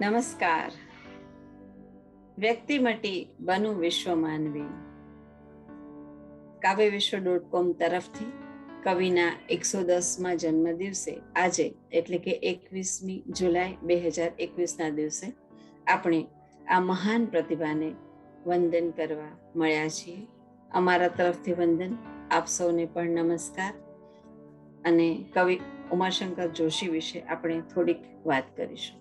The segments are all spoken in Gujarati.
નમસ્કાર. વ્યક્તિ મટી બનુ વિશ્વ માનવી. કાવ્યવિશ્વ.com તરફથી કવિના 110મા જન્મદિવસે આજે એટલે કે 21મી જુલાઈ 2021ના દિવસે આપણે આ મહાન પ્રતિભાને વંદન કરવા મળ્યા છીએ. અમારા તરફથી વંદન, આપ સૌને પણ નમસ્કાર. અને કવિ ઉમાશંકર જોશી વિશે આપણે થોડીક વાત કરીશું.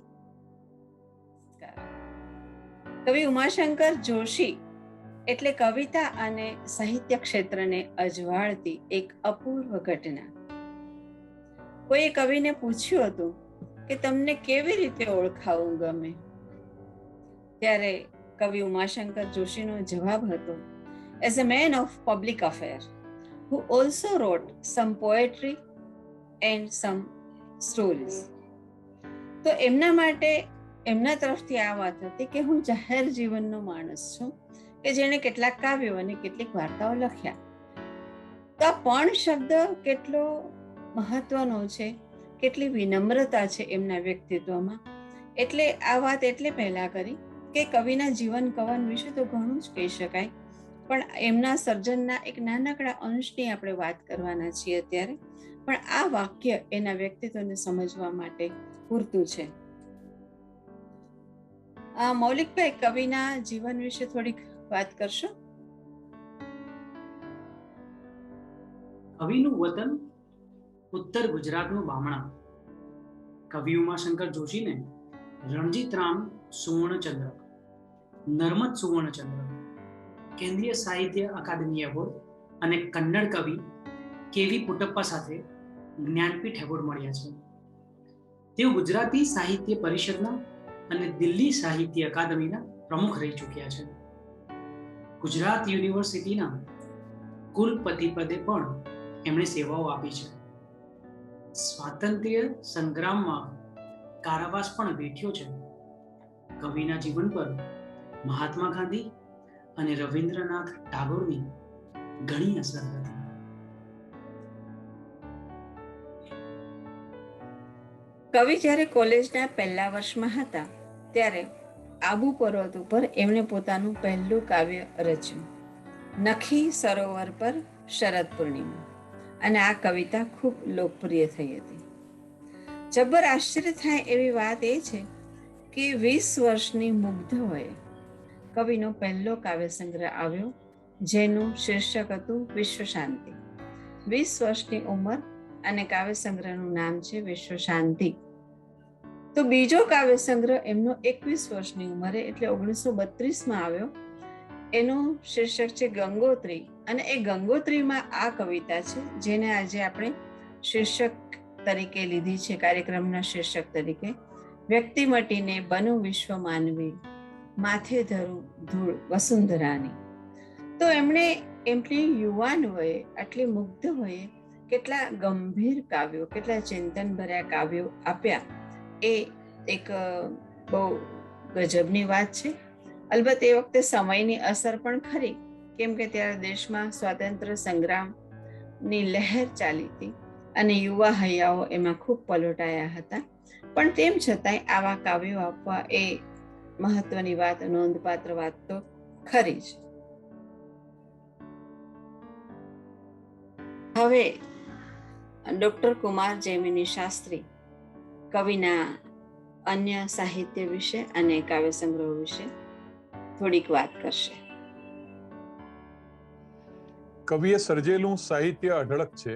કવિ ઉમાશંકર જોશી એટલે કવિતા અને સાહિત્ય ક્ષેત્રને અજવાળતી એક અપૂર્વ ઘટના. કોઈએ કવિને પૂછ્યું હતું કે તમને કેવી રીતે ઓળખાવું ગમે, ત્યારે કવિ ઉમાશંકર જોશીનો જવાબ હતો, as a man of public affair who also wrote some poetry and some stories. તો એમના માટે એમના તરફથી આ વાત હતી કે હું જાહેર જીવનનો માણસ છું કે જેણે કેટલાક કાવ્યો અને કેટલીક વાર્તાઓ લખ્યા. તો આ પણ શબ્દ કેટલો મહત્વનો છે, કેટલી વિનમ્રતા છે એમના વ્યક્તિત્વમાં. એટલે આ વાત એટલે પહેલા કરી કે કવિના જીવન કવન વિશે તો ઘણું જ કહી શકાય, પણ એમના સર્જનના એક નાનકડા અંશની આપણે વાત કરવાના છીએ અત્યારે. પણ આ વાક્ય એના વ્યક્તિત્વને સમજવા માટે પૂરતું છે. મૌલિકભાઈ, કવિના જીવન વિશે થોડીક વાત કરશો? કવિનું વતન ઉત્તર ગુજરાતનું બામણા. કવિ ઉમાશંકર જોશીને રણજીતરામ સુવર્ણચંદ્રક, નર્મદ સુવર્ણચંદ્રક, કેન્દ્રીય સાહિત્ય અકાદમી એવોર્ડ અને કન્નડ કવિ કેવી પુટ્ટપ્પા સાથે જ્ઞાનપીઠ એવોર્ડ મળ્યા છે. તેઓ ગુજરાતી સાહિત્ય પરિષદના અને દિલ્હી સાહિત્ય અકાદમીના પ્રમુખ રહી ચૂક્યા છે. ગુજરાત યુનિવર્સિટીના કુલપતિ પદે પણ એમણે સેવાઓ આપી છે. સ્વાતંત્ર્ય સંગ્રામમાં કારાવાસ પણ વેઠ્યો છે. કવિના જીવન પર મહાત્મા ગાંધી અને રવિન્દ્રનાથ ટાગોરની ઘણી અસર હતી. કવિ જ્યારે કોલેજના પહેલા વર્ષમાં હતા ત્યારે આબુ પર્વત ઉપર એમણે પોતાનું પહેલું કાવ્ય રચ્યું, નખી સરોવર પર શરદ પૂર્ણિમા, અને આ કવિતા ખૂબ લોકપ્રિય થઈ હતી. જબ્બર આશ્ચર્ય થાય એવી વાત એ છે કે 20 વર્ષની મુગ્ધ વયે કવિનો પહેલો કાવ્ય સંગ્રહ આવ્યો, જેનું શીર્ષક હતું વિશ્વ શાંતિ. 20 વર્ષની ઉંમર અને કાવ્ય સંગ્રહનું નામ છે વિશ્વ શાંતિ. તો બીજો કાવ્ય સંગ્રહ એમનો 21 વર્ષની ઉંમરે એટલે 1932માં આવ્યો. એનું શીર્ષક છે ગંગોત્રી, અને એ ગંગોત્રીમાં આ કવિતા છે જેને આજે આપણે શીર્ષક તરીકે લીધી છે, કાર્યક્રમના શીર્ષક તરીકે, વ્યક્તિ મટીને બનુ વિશ્વ માનવી, માથે ધરું ધૂળ વસુંધરાની. તો એમણે એમની યુવાન વયે, આટલી મુગ્ધ વયે કેટલા ગંભીર કાવ્યો, કેટલા ચિંતન ભર્યા કાવ્યો આપ્યા, એ એક બહુ ગજબની વાત છે. અલબત્ત એ વખતે સમયની અસર પણ ખરી, કેમ કે ત્યારે દેશમાં સ્વાતંત્ર્ય સંગ્રામની લહેર ચાલી હતી અને યુવા હૈયાઓ એમાં ખૂબ પલોટાયા હતા. પણ તેમ છતાંય આવા કાવ્યો આપવા એ મહત્વની વાત, નોંધપાત્ર વાત તો ખરી જ. હવે ડોક્ટર કુમાર જૈમિની શાસ્ત્રી કવિના અન્ય સાહિત્ય વિશે અને કાવ્ય સંગ્રહો વિશે થોડીક વાત કરશે. કવિએ સર્જેલું સાહિત્ય અઢળક છે.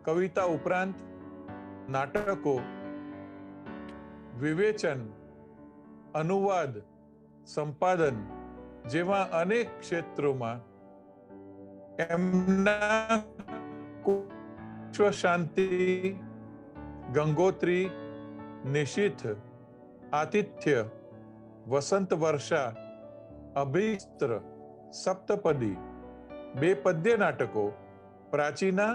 કવિતા ઉપરાંત નાટકો, વિવેચન, અનુવાદ, સંપાદન જેવા અનેક ક્ષેત્રોમાં એમના વિશ્વ શાંતિ, ગંગોત્રી, નિશીથ, આતિથ્ય, વસંત વર્ષા, અભિસ્ત્ર, સપ્તપદી, 2 પદ્ય નાટકો, પ્રાચીના,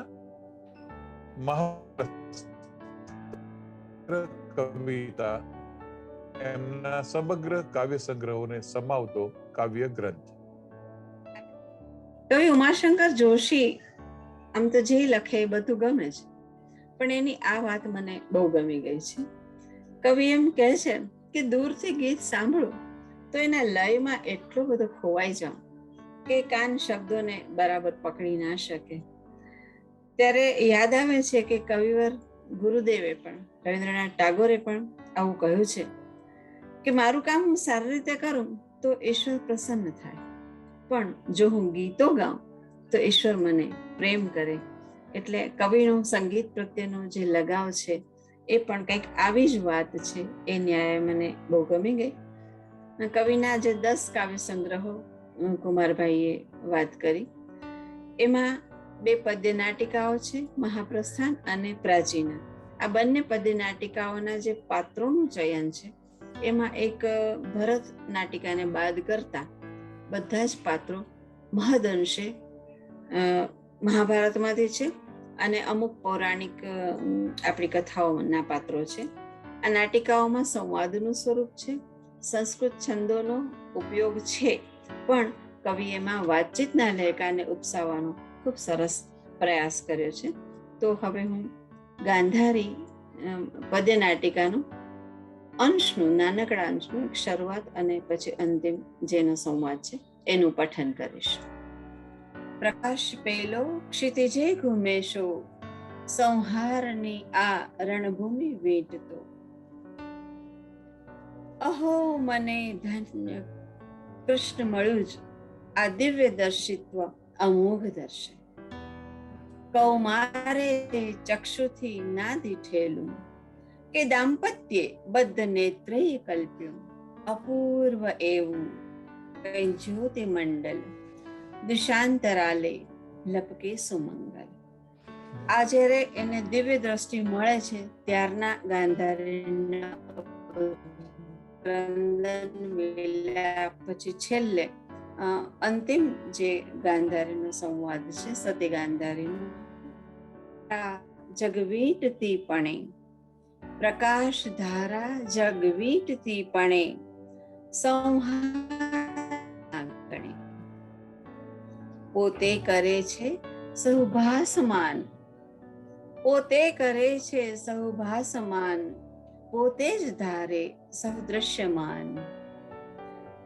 કવિતા એમના સમગ્ર કાવ્ય સંગ્રહોને સમાવતો કાવ્ય ગ્રંથ. કવિ ઉમાશંકર જોશી આમ તો જે લખે એ બધું ગમે છે, પણ એની આ વાત મને બહુ ગમી ગઈ છે. કવિ એમ કહે છે કે દૂરથી ગીત સાંભળું તો એના લયમાં એટલો બધો ખોવાઈ જાઉં કે કાન શબ્દોને બરાબર પકડી ના શકે. ત્યારે યાદ આવે છે કે કવિવર ગુરુદેવે પણ, રવિન્દ્રનાથ ટાગોરે પણ આવું કહ્યું છે કે મારું કામ હું સારી રીતે કરું તો ઈશ્વર પ્રસન્ન થાય, પણ જો હું ગીતો ગાઉં તો ઈશ્વર મને પ્રેમ કરે. એટલે કવિનો સંગીત પ્રત્યેનો જે લગાવ છે એ પણ કંઈક આવી જ વાત છે. એ ન્યાય મને બહુ ગમી ગઈ. કવિના જે 10 કાવ્ય સંગ્રહો કુમારભાઈએ વાત કરી, એમાં 2 પદ્ય નાટિકાઓ છે, મહાપ્રસ્થાન અને પ્રાચીના. આ બંને પદ્ય નાટિકાઓના જે પાત્રોનું ચયન છે એમાં એક ભરત નાટિકાને બાદ કરતા બધા જ પાત્રો મહદઅંશે મહાભારતમાંથી છે અને અમુક પૌરાણિક આપણી કથાઓના પાત્રો છે. આ નાટિકાઓમાં સંવાદનું સ્વરૂપ છે, સંસ્કૃત છંદોનો ઉપયોગ છે, પણ કવિ એમાં વાતચીતના લહેકાને ઉપસાવવાનો ખૂબ સરસ પ્રયાસ કર્યો છે. તો હવે હું ગાંધારી પદ્ય નાટિકાનું અંશનું, નાનકડા અંશનું એક શરૂઆત અને પછી અંતિમ જેનો સંવાદ છે એનું પઠન કરીશ. પ્રકાશ પેલો ક્ષિતિજે ઘુમેશો, સંહારની આ રણભૂમિ વીંટતો. અહો મને ધન્ય કૃષ્ણ મળ્યું જ આ દિવ્ય દર્શિત્વ અમોઘ દર્શન. કૌમારે ચક્ષુથી ના દીઠેલું કે દાંપત્યે બદ્ધ નેત્રે કલ્પ્યું. અપૂર્વ એવું કઈ જ્યોતિ મંડલ, દિશાંતરાલે લપકે સુમંગલ. આ જ્યારે એને દિવ્ય દ્રષ્ટિ મળે છે ત્યારના ગાંધારીના પછી છેલ્લે અંતિમ જે ગાંધારીનો સંવાદ છે, સતી ગાંધારીનો. જગવીટતી પણે, પ્રકાશ ધારા જગવીટતી પણે, સંહાર પોતે કરે છે સૌભાસમાન, પોતે કરે છે સૌભાસમાન, પોતે જ ધારે સૌદ્રશ્યમાન.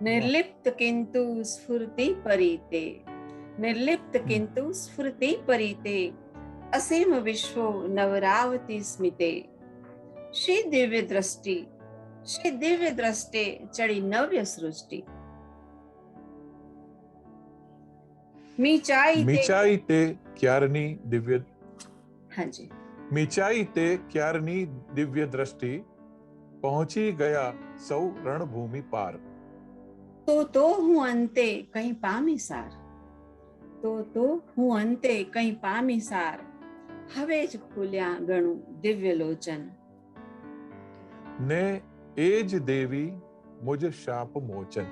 નિર્લિપ્ત કિંતુ સ્ફૂર્તિ પરિતે, નિર્લિપ્ત કિંતુ સ્ફૂર્તિ પરિતે, અસીમ વિશ્વો નવરાવતી સ્મિતે. શ્રી દિવ્ય દ્રષ્ટિ, શ્રી દિવ્ય દ્રષ્ટે ચડી નવ્ય સૃષ્ટિ. મીચાઈ તે ક્યારની દિવ્ય, હાજી, મીચાઈ તે ક્યારની દિવ્ય દ્રષ્ટિ, પહોંચી ગયા સૌ રણભૂમિ પાર. તો હું અંતે કંઈ પામી સાર, તો હું અંતે કંઈ પામી સાર, હવે જ ખુલ્યા ગણું દિવ્ય લોચન. ને એ જ દેવી મુજ શાપ મોચન.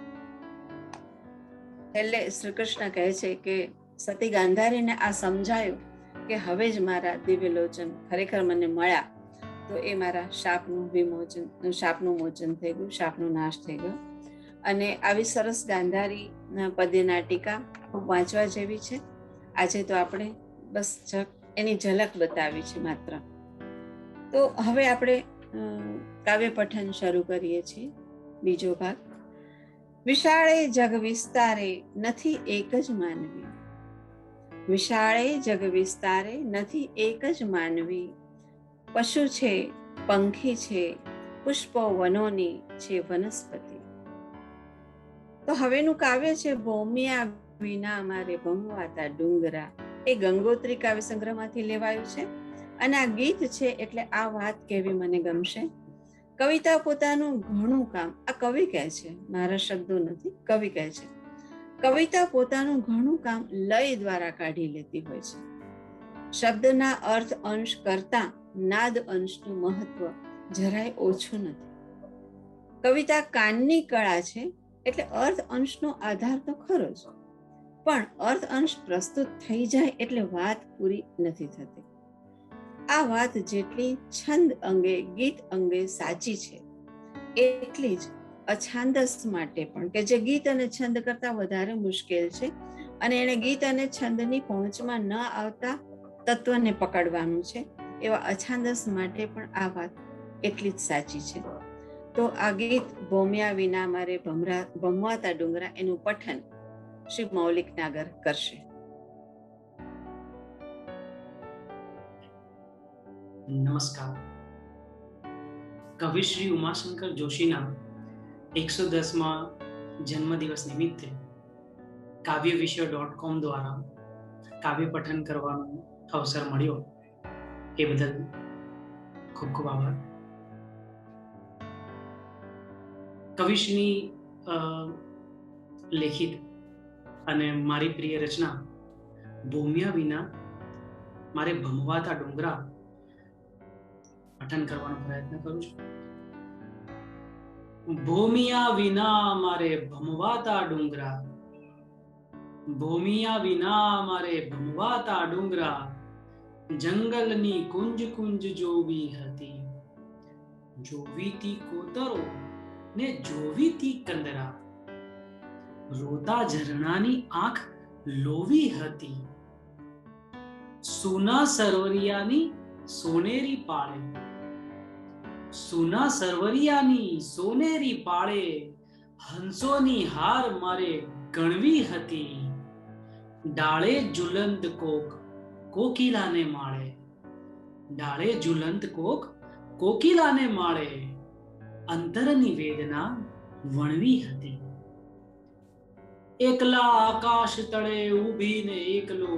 એટલે શ્રી કૃષ્ણ કહે છે કે સતી ગાંધારીને આ સમજાયું કે હવે જ મારા દિવ્ય લોચન ખરેખર મને મળ્યા, તો એ મારા શાપનું વિમોચન, શાપનું મોચન થઈ ગયું, શાપનો નાશ થઈ ગયો. અને આવી સરસ ગાંધારી પદ્ય નાટિકા ખૂબ વાંચવા જેવી છે. આજે તો આપણે બસ એની ઝલક બતાવી છે માત્ર. તો હવે આપણે કાવ્ય પઠન શરૂ કરીએ છીએ. બીજો ભાગ. વિશાળે જગ વિસ્તારે નથી એક જ માનવી, વિશાળે જગ વિસ્તારે નથી એક જ માનવી. પશુ છે, પંખી છે, પુષ્પો વનોની છે વનસ્પતિ. તો હવેનું કાવ્ય છે ભૌમિયા વિના અમારે ભમવાતા ડુંગરા. એ ગંગોત્રી કાવ્ય સંગ્રહમાંથી લેવાયું છે અને આ ગીત છે એટલે આ વાત કહેવી મને ગમશે. કવિતા પોતાનું ઘણું કામ, આ કવિ કહે છે, મારા શબ્દો નથી, કવિ કહે છે, કવિતા પોતાનું ઘણું કામ લય દ્વારા કાઢી લેતી હોય છે. શબ્દના અર્થ અંશ કરતા નાદ અંશનું મહત્વ જરાય ઓછું નથી. કવિતા કાનની કળા છે એટલે અર્થ અંશનો આધાર તો ખરો જ, પણ અર્થ અંશ પ્રસ્તુત થઈ જાય એટલે વાત પૂરી નથી થતી. આ વાત જેટલી છંદ અંગે, ગીત અંગે સાચી છે, એટલી જ અછાંદસ માટે પણ, કે જે ગીત અને છંદ કરતા વધારે મુશ્કેલ છે અને એને ગીત અને છંદની પહોંચમાં ન આવતા તત્વને પકડવાનું છે, એવા અછાંદસ માટે પણ આ વાત એટલી જ સાચી છે. તો તો આ ગીત ભોમ્યા વિના મારે ભમવાતા ડુંગરા એનું પઠન શ્રી મૌલિક નાગર કરશે. નમસ્કાર. કવિ શ્રી ઉમાશંકર જોશીના 110માં જન્મદિવસ નિમિત્તે કાવ્યવિષય.com દ્વારા કાવ્ય પઠન કરવાનો અવસર મળ્યો એ બદલ ખૂબ ખૂબ આભાર. કવિશ્રીની લેખિત અને મારી પ્રિય રચના ભૂમ્યા વિના મારે ભમવાતા ડુંગરા પઠન કરવાનો પ્રયત્ન કરું છું. ભૂમિયા વિના મારે ભમવાતા ડુંગરા, ભૂમિયા વિના મારે ભમવાતા ડુંગરા, જંગલની કુંજ કુંજ જોવી હતી, જોવીતી કોતરો ને જોવીતી કંદરા, રોતા ઝરણાની આંખ લોવી હતી, સુના સરવરિયાની સોનેરી પાળે, સુના સરવરિયાની સોનેરી પાળે, હંસોની હાર મારે ગણવી હતી, ડાળે ઝુલંત કોક કોકિલાને માળે, ડાળે ઝુલંત કોક કોકિલાને માળે, અંતરની વેદના વણવી હતી. એકલા આકાશ તળે ઊભીને એકલો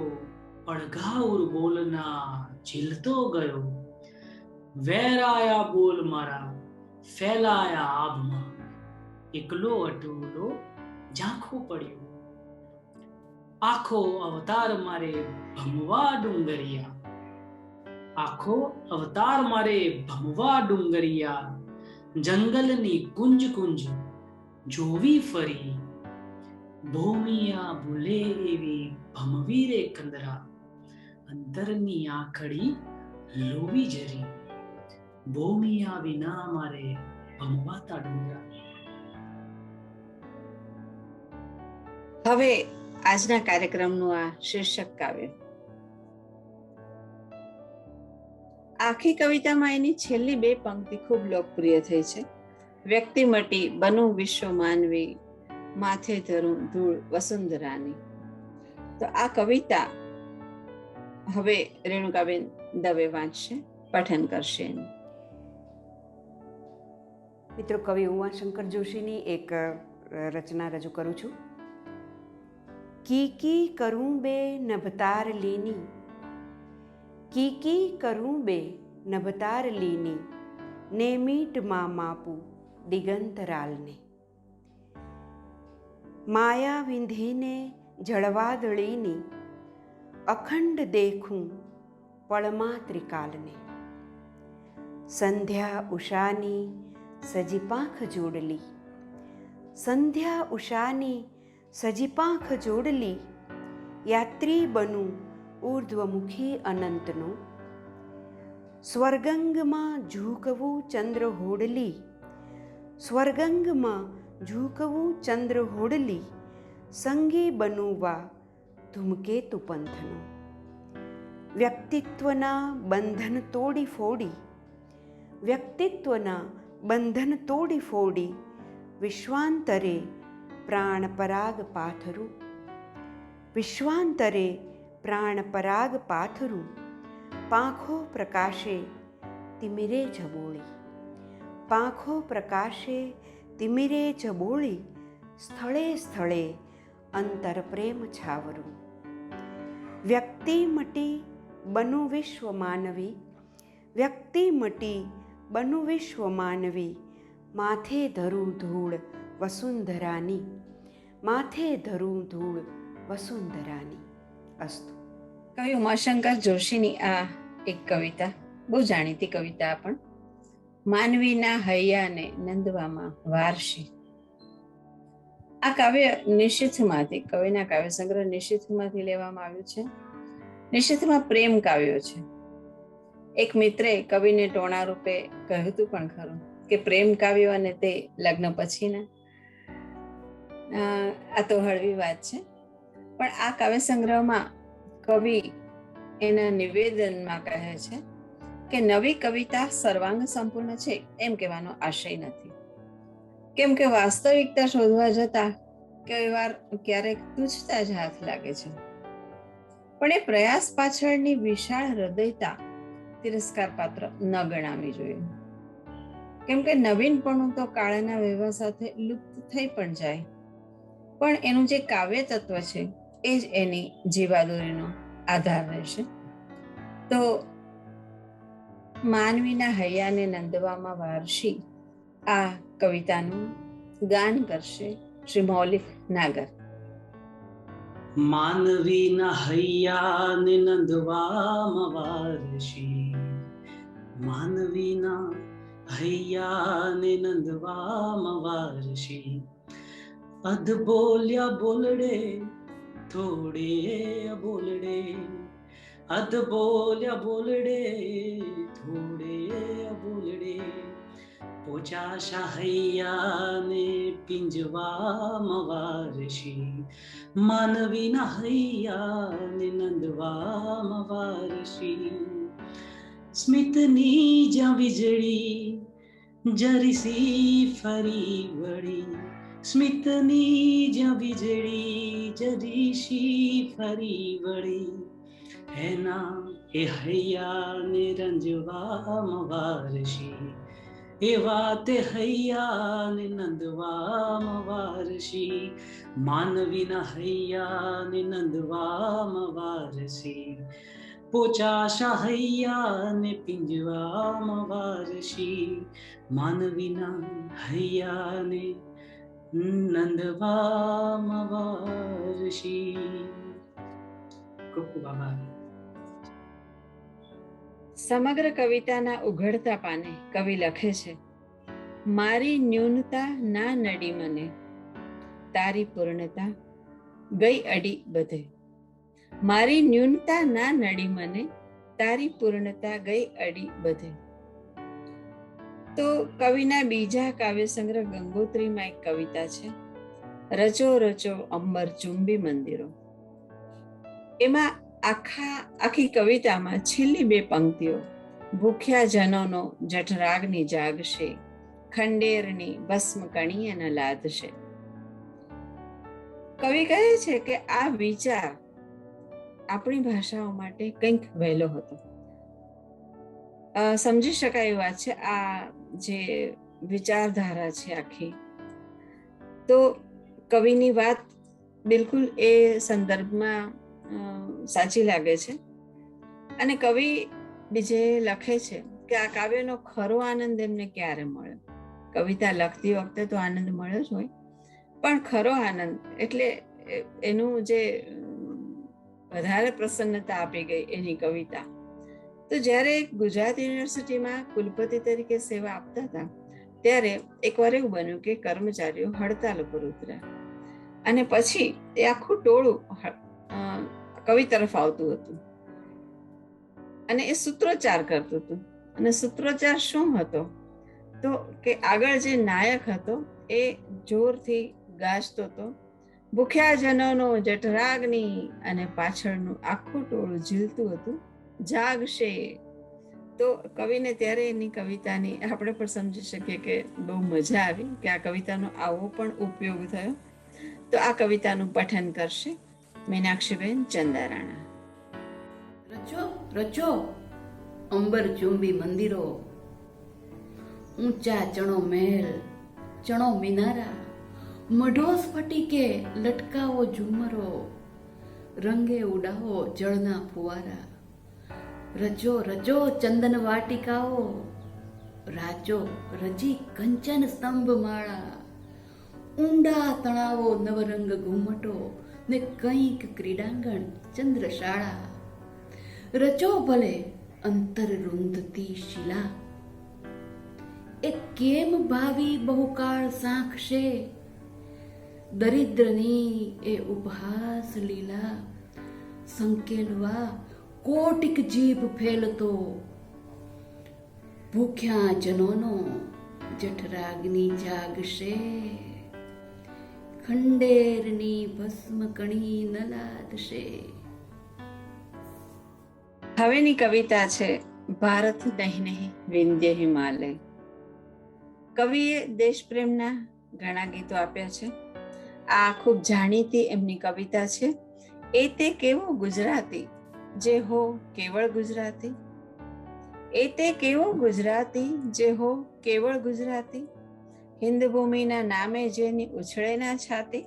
પડઘાઉર બોલના ઝીલતો ગયો, વેરાયા બોલ મારા ફેલાયા આભમાં, એકલો અટોલો ઝાંખો પડ્યો, આખો અવતાર મારે ભમવા ડુંગરિયા, આખો અવતાર મારે ભમવા ડુંગરિયા, જંગલની કુંજ કુંજ જોવી ફરી, ભૂમિયા ભૂલે એવી ભમવી રે કંદરા, અંતરની આંખડી લોવી જરી, ભૂમિયા વિના મારે ભમવાતા ડુંગરા. હવે આજના કાર્યક્રમનું આ શીર્ષક કાવ્ય. આખી કવિતામાં એની છેલ્લી 2 પંક્તિ ખૂબ લોકપ્રિય થઈ છે. વ્યક્તિ મટી બનું વિશ્વ માનવી, માથે ધરું ધૂળ વસુંધરાની. તો આ કવિતા હવે રેણુકાબેન દવે વાંચશે, પઠન કરશે. મિત્રો, કવિ ઉમાશંકર જોશીની એક રચના રજૂ કરું છું. કીકી કરું બે નભતાર લીની, કીકી કરું બે નભતાર લીની, ને મીટ માં માપું દિગંતરાલને, માયા વિંધીને જળવાદળીની, અખંડ દેખું પળમાં ત્રિકાલને, સંધ્યા ઉષાની સજી પાંખ જોડલી, સંધ્યા ઉષાની સજી પાંખ જોડલી, યાત્રી બનું ઊર્ધ્વમુખી અનંતનું, સ્વર્ગંગમાં ઝૂકવું ચંદ્ર હોડલી, સ્વર્ગંગમાં ઝૂકવું ચંદ્ર હોડલી, સંગી બનુવા ધૂમકેતુ પંથનું, વ્યક્તિત્વના બંધન તોડી ફોડી, વ્યક્તિત્વના બંધન તોડી ફોડી, વિશ્વાંતરે પ્રાણ પરાગ પાથરું, વિશ્વાંતરે પ્રાણ પરાગ પાથરું, પાંખો પ્રકાશે તિમિરે જબોળી, પાંખો પ્રકાશે તિમિરે જબોળી, સ્થળે સ્થળે અંતર પ્રેમ છાવરું, વ્યક્તિ મટી બનું વિશ્વ માનવી, વ્યક્તિ મટી બનું વિશ્વ માનવી, માથે ધરું ધૂળ વસુંધરાની, માથે ધરું ધૂળ વસુંધરાની. અસ્તુ. કવિ ઉમાશંકર જોશીની આ એક કવિતા, બહુ જાણીતી કવિતા પણ, માનવીના હૈયાને નંદવામાં વારશી. આ કાવ્ય નિશિથમાંથી, કવિના કાવ્ય સંગ્રહ નિશિથમાંથી લેવામાં આવ્યું છે. નિશિથમાં પ્રેમ કાવ્યો છે. એક મિત્રે કવિને ટોણા રૂપે કહ્યું હતું પણ ખરું કે પ્રેમ કાવ્યો અને તે લગ્ન પછીના. આ તો હળવી વાત છે, પણ આ કાવ્ય સંગ્રહમાં કવિ એના નિવેદનમાં કહે છે કે નવી કવિતા સર્વાંગ સંપૂર્ણ છે એમ કહેવાનો આશય નથી. કેમ કે વાસ્તવિકતા શોધવા જતા ક્યારેક તુચ્છતા જ હાથ લાગે છે. પણ એ પ્રયાસ પાછળની વિશાળ હૃદયતા તિરસ્કાર પાત્ર ન ગણાવી જોઈએ. કેમ કે નવીનપણું તો કાળના વ્યવહાર સાથે લુપ્ત થઈ પણ જાય, પણ એનું જે કાવ્ય તત્વ છે એ જ એની જીવાદોરીનો આધાર રહેશે. તો માનવીના હૈયાને નંદવામાં વારશી આ કવિતાનું ગાન કરશે શ્રી મૌલિક નાગર. માનવીના હૈયાને નંદવામાં વારશી, માનવીના હૈયાને નંદવામાં વારશી. અધ બોલ્યા બોલડે થોડે બોલડે, અધ બોલ્યા બોલડે થોડે બોલડે. પોચાશા હૈયાને પિંજવામાં વારશી, માનવીના હૈયાને નંદવામાં વારશી. સ્મિતની જ્યાં વીજળી જરીસી ફરી વળી, સ્મિતની જ્યાં વીજળી જરીસી ફરી વળી. એના એ હૈયાને રંજવામાં વારશી, એવા તે હૈયાને નંદવામાં વારશી. માનવીના હૈયાને નંદવામાં વારશી, પોચાશા હૈયાને પિંજવામાં વારશી. માનવીના હૈયાને નંદવામાં વારશી. ખૂબ ખૂબ આભાર. સમગ્ર કવિતાના ઉઘડતા પાને કવિ લખે છે, મારી ન્યૂનતા ના નડી મને, તારી પૂર્ણતા ગઈ અડી બધે. મારી ન્યૂનતા ના નડી મને, તારી પૂર્ણતા ગઈ અડી બધે. તો કવિના બીજા કાવ્ય સંગ્રહ ગંગોત્રીમાં એક કવિતા છે, રચો રચો અંબર ચુંબી મંદિરો. એમાં આખી કવિતામાં છેલ્લી બે પંક્તિઓ ભૂખ્યા જનોનો જઠરાગ્નિ જાગશે, ખંડેરની ભસ્મ કણીએ ન લાદશે. કવિ કહે છે કે આ વિચાર આપણી ભાષાઓ માટે કંઈક વહેલો હતો. સમજી શકાય એવી વાત છે આ જે વિચારધારા છે આખી. તો કવિની વાત બિલકુલ એ સંદર્ભમાં સાચી લાગે છે. અને કવિ બીજે લખે છે કે આ કાવ્યનો ખરો આનંદ એમને ક્યારે મળ્યો. કવિતા લખતી વખતે તો આનંદ મળ્યો જ હોય, પણ ખરો આનંદ એટલે એનું જે વધારે પ્રસન્નતા આપી ગઈ એની કવિતા, તો જ્યારે ગુજરાત યુનિવર્સિટીમાં કુલપતિ તરીકે સેવા આપતા હતા ત્યારે એકવાર એવું બન્યું કે કર્મચારીઓ હડતાલ ઉપર ઉતર્યા અને પછી એ આખું ટોળું કવિ તરફ આવતું હતું અને એ સૂત્રોચ્ચાર કરતું હતું. અને સૂત્રોચ્ચાર શું હતો? તો કે આગળ જે નાયક હતો એ જોરથી ગાજતો હતો, ભૂખ્યા જનોનો જઠરાગ્નિ, અને પાછળનું આખું ટોળું ઝીલતું હતું, જાગશે. તો કવિને ત્યારે એની કવિતાની આપણે પણ સમજી શકીએ કે બહુ મજા આવી કે આ કવિતાનો આવો પણ ઉપયોગ થયો. તો આ કવિતાનું પઠન કરશે મીનાક્ષીબેન ચંદારાણા. રચો રચો અંબર ચુંબી મંદિરો, ઊંચા ચણો મહેલ, ચણો મિનારા, મઢો સ્ફટિકે લટકાવો ઝુમરો, રંગે ઉડાવો જળના ફુવારા. રચો રચો ચંદન વાટિકાઓ, રાચો રચી કંચન સ્તંભ માળા, ઊંડા તણાવો નવરંગ ઘુમટો ને કંઈક ક્રીડાંગણ ચંદ્રશાળા. રચો ભલે અંતર રૂંધતી શિલા, એ કેમ ભાવી બહુકાળ સાંખશે, દરિદ્રની એ ઉપહાસ લીલા, સંકેલવા કોટિક જીભ ફેલતો, ભૂખ્યા જનોનો જઠરાગ્નિ જાગશે, ખંડેરની ભસ્મ કણી ન લાદશે. હવેની કવિતા છે ભારત નહીં નહીં વિંધ્ય હિમાલય. કવિએ દેશપ્રેમના ઘણા ગીતો આપ્યા છે. આ ખૂબ જાણીતી એમની કવિતા છે. એ તે કેવો ગુજરાતી જે હો કેવળ ગુજરાતી, એ તે કેવો ગુજરાતી જે હો કેવળ ગુજરાતી, હિન્દ ભૂમિના નામે જેની ઉછળે ના છાતી.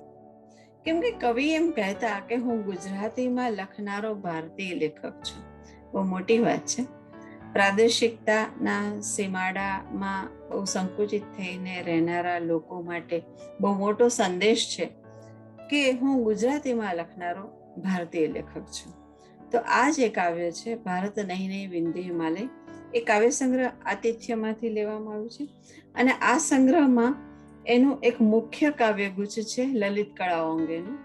કેમ કે કવિ એમ કહેતા કે હું ગુજરાતીમાં લખનારો ભારતીય લેખક છું. બહુ મોટી વાત છે. પ્રાદેશિકતાના સીમાડામાં બહુ સંકુચિત થઈને રહેનારા લોકો માટે બહુ મોટો સંદેશ છે કે હું ગુજરાતીમાં લખનારો ભારતીય લેખક છું. તો આ જે કાવ્ય છે ભારત નહીં નહીં વિંધ્ય હિમાલય, એ કાવ્ય સંગ્રહ આતિથ્યમાંથી લેવામાં આવ્યું છે. અને આ સંગ્રહમાં એનું એક મુખ્ય કાવ્યગુચ્છ છે લલિત કળાઓ અંગેનું,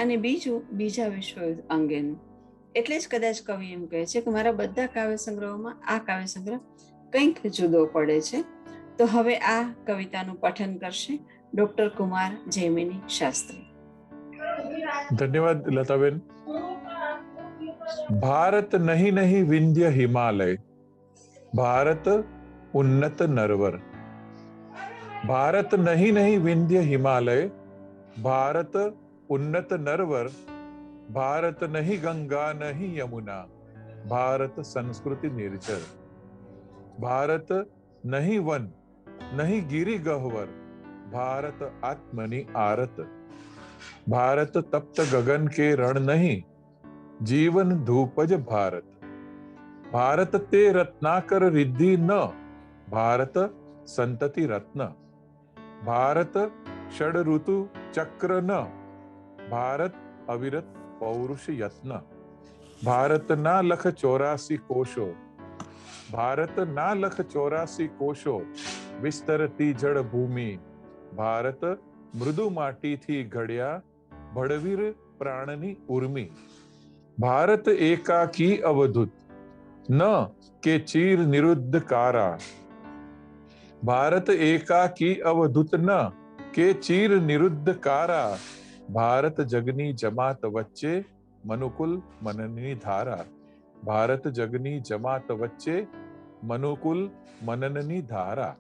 અને બીજું બીજા વિશ્વયુદ્ધ અંગેનું. એટલે જ કદાચ કવિ એમ કહે છે કે મારા બધા કાવ્ય સંગ્રહોમાં આ કાવ્ય સંગ્રહ કંઈક જુદો પડે છે. તો હવે આ કવિતાનું પઠન કરશે ડોક્ટર કુમાર જૈમિની શાસ્ત્રી. ધન્યવાદ લતાબેન. ભારત નહીં નહીં વિંધ્ય હિમાલય, ભારત ઉન્નત નરવર. ભારત નહીં નહીં વિંધ્ય હિમાલય, ભારત ઉન્નત નરવર. ભારત નહીં ગંગા નહીં યમુના, ભારત સંસ્કૃતિ નિર્જર. ભારત નહીં વન નહીં ગિરી ગહ્વર, ભારત આત્મની આરત. भारत तप्त गगन के रण नहीं, जीवन धूपज भारत. भारत ते रत्नाकर रिद्धि न, भारत संतति रत्न. भारत षड ऋतु चक्र न, भारत अविरत पौरुष यत्न. भारत ना लख 84 कोशो, भारत ना लख 84 कोशो, विस्तरती जड़ भूमि. भारत मृदु माटी थी घड़िया, भड़वीर प्राणनी उर्मी. भारत एकाकी अवधुत न के चीर निरुद्ध कारा. भारत एकाकी अवधुत न के चीर निरुद्ध कारा. भारत जगनी जमात वच्चे मनुकुल मनननी धारा. भारत जगनी जमात वच्चे मनुकुल मनननी धारा.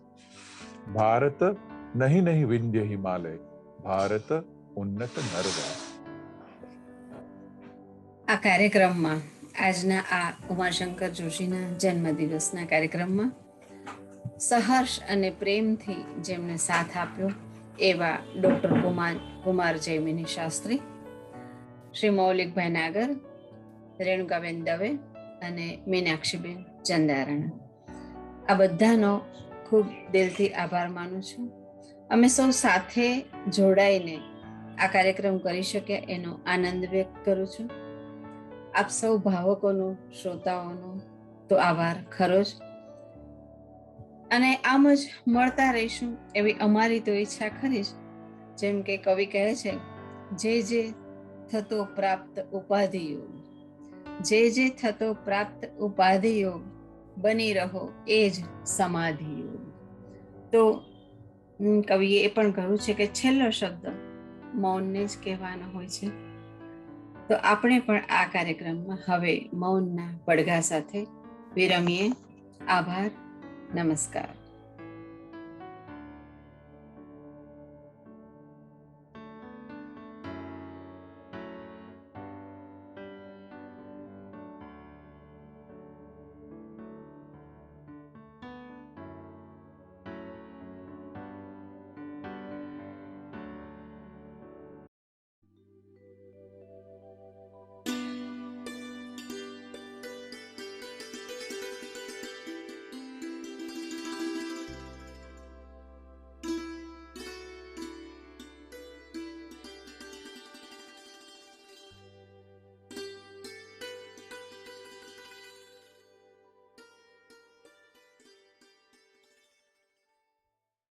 भारत नहीं नहीं विंध्य हिमालय, भारत उन्नत नरवर. આ કાર્યક્રમમાં આજના આ ઉમાશંકર જોશીના જન્મદિવસના કાર્યક્રમમાં સહર્ષ અને પ્રેમથી જેમને સાથ આપ્યો એવા ડોક્ટર કુમાર જૈમિની શાસ્ત્રી, શ્રી મૌલિકભાઈ નાગર, રેણુકાબેન દવે અને મીનાક્ષીબેન ચંદારાણા, આ બધાનો ખૂબ દિલથી આભાર માનું છું. અમે સૌ સાથે જોડાઈને આ કાર્યક્રમ કરી શક્યા એનો આનંદ વ્યક્ત કરું છું. આપ સૌ ભાવકોનો, શ્રોતાઓનો તો આભાર ખરો જ. અને આમ જ મળતા રહીશું એવી અમારી તો ઈચ્છા ખરી જ. જેમ કે કવિ કહે છે, જે થતો પ્રાપ્ત ઉપાધિ યોગ, જે થતો પ્રાપ્ત ઉપાધિ યોગ, બની રહો એ જ સમાધિ યોગ. તો કવિએ એ પણ કહ્યું છે કે છેલ્લો શબ્દ મૌનને જ કહેવાનો હોય છે. તો આપણે પણ આ કાર્યક્રમમાં હવે મૌનના પડઘા સાથે વિરમીએ. આભાર. નમસ્કાર.